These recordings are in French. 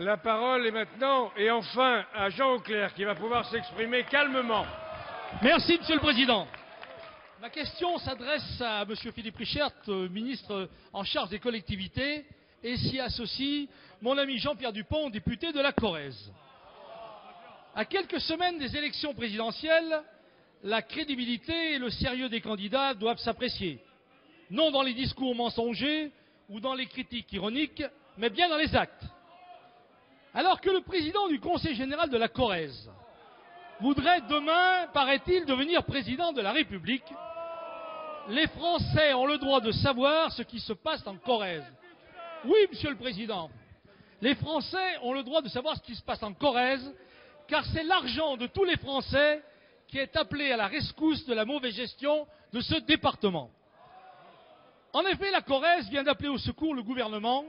La parole est maintenant et enfin à Jean Auclair qui va pouvoir s'exprimer calmement. Merci, Monsieur le Président. Ma question s'adresse à Monsieur Philippe Richert, ministre en charge des collectivités, et s'y associe mon ami Jean-Pierre Dupont, député de la Corrèze. À quelques semaines des élections présidentielles, la crédibilité et le sérieux des candidats doivent s'apprécier. Non dans les discours mensongers ou dans les critiques ironiques, mais bien dans les actes. Alors que le président du Conseil général de la Corrèze voudrait demain, paraît-il, devenir président de la République, les Français ont le droit de savoir ce qui se passe en Corrèze. Oui, Monsieur le Président, les Français ont le droit de savoir ce qui se passe en Corrèze, car c'est l'argent de tous les Français qui est appelé à la rescousse de la mauvaise gestion de ce département. En effet, la Corrèze vient d'appeler au secours le gouvernement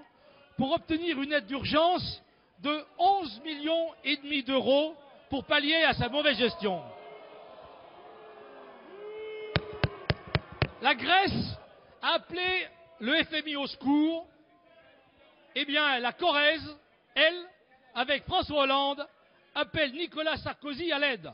pour obtenir une aide d'urgence de 11,5 millions d'euros pour pallier à sa mauvaise gestion. La Grèce a appelé le FMI au secours. Eh bien, la Corrèze, elle, avec François Hollande, appelle Nicolas Sarkozy à l'aide.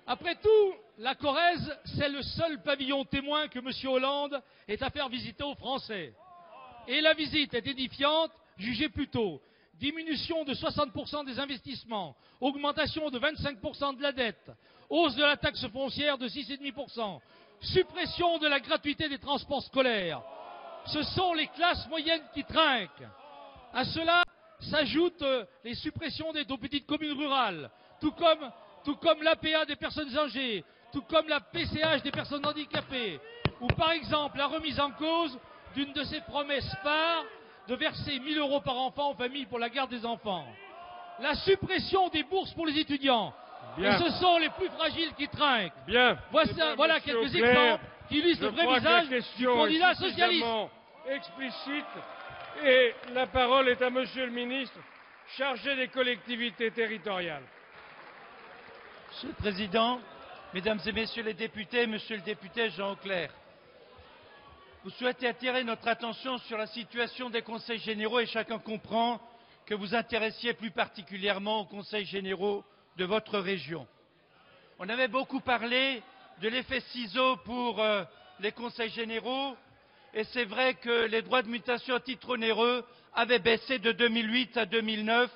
Après tout, la Corrèze, c'est le seul pavillon témoin que M. Hollande est à faire visiter aux Français. Et la visite est édifiante, jugez plutôt. Diminution de 60% des investissements, augmentation de 25% de la dette, hausse de la taxe foncière de 6,5%, suppression de la gratuité des transports scolaires. Ce sont les classes moyennes qui trinquent. À cela s'ajoutent les suppressions des petites communes rurales, tout comme l'APA des personnes âgées, tout comme la PCH des personnes handicapées, ou par exemple la remise en cause d'une de ses promesses phares de verser 1 000 € par enfant aux familles pour la garde des enfants. La suppression des bourses pour les étudiants. Bien. Et ce sont les plus fragiles qui trinquent. Bien. Voilà quelques exemples qui illustrent le vrai visage du candidat socialiste. Explicite. Et la parole est à Monsieur le ministre chargé des collectivités territoriales. Monsieur le Président, Mesdames et Messieurs les députés, Monsieur le député Jean Auclair, vous souhaitez attirer notre attention sur la situation des conseils généraux et chacun comprend que vous intéressiez plus particulièrement aux conseils généraux de votre région. On avait beaucoup parlé de l'effet ciseau pour les conseils généraux et c'est vrai que les droits de mutation à titre onéreux avaient baissé de 2008 à 2009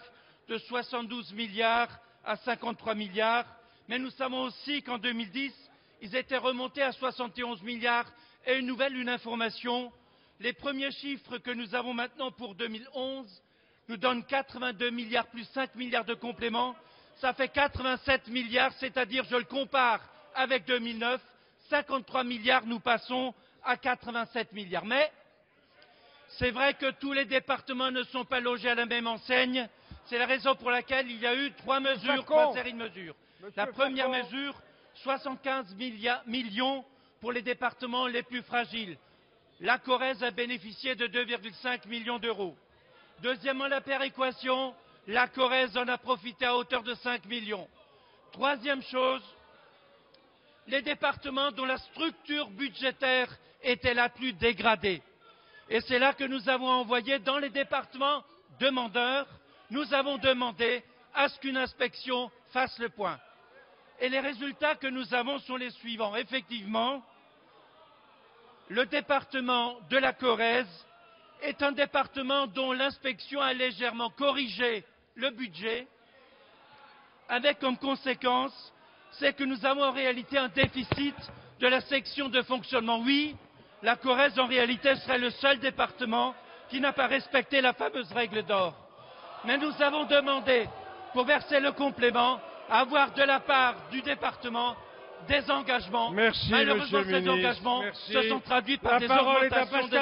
de 72 milliards à 53 milliards, mais nous savons aussi qu'en 2010, ils étaient remontés à 71 milliards. Et une information, les premiers chiffres que nous avons maintenant pour 2011 nous donnent 82 milliards plus 5 milliards de compléments. Ça fait 87 milliards, c'est-à-dire, je le compare avec 2009, 53 milliards, nous passons à 87 milliards. Mais c'est vrai que tous les départements ne sont pas logés à la même enseigne. C'est la raison pour laquelle il y a eu trois séries de mesures. La première mesure, 75 millions pour les départements les plus fragiles. La Corrèze a bénéficié de 2,5 millions d'euros. Deuxièmement, la péréquation, la Corrèze en a profité à hauteur de 5 millions. Troisième chose, les départements dont la structure budgétaire était la plus dégradée. Et c'est là que nous avons envoyé dans les départements demandeurs, nous avons demandé à ce qu'une inspection fasse le point. Et les résultats que nous avons sont les suivants. Effectivement, le département de la Corrèze est un département dont l'inspection a légèrement corrigé le budget, avec comme conséquence, c'est que nous avons en réalité un déficit de la section de fonctionnement. Oui, la Corrèze en réalité serait le seul département qui n'a pas respecté la fameuse règle d'or. Mais nous avons demandé, pour verser le complément, à avoir de la part du département des engagements. Merci, malheureusement, ces engagements se sont traduits par des augmentations de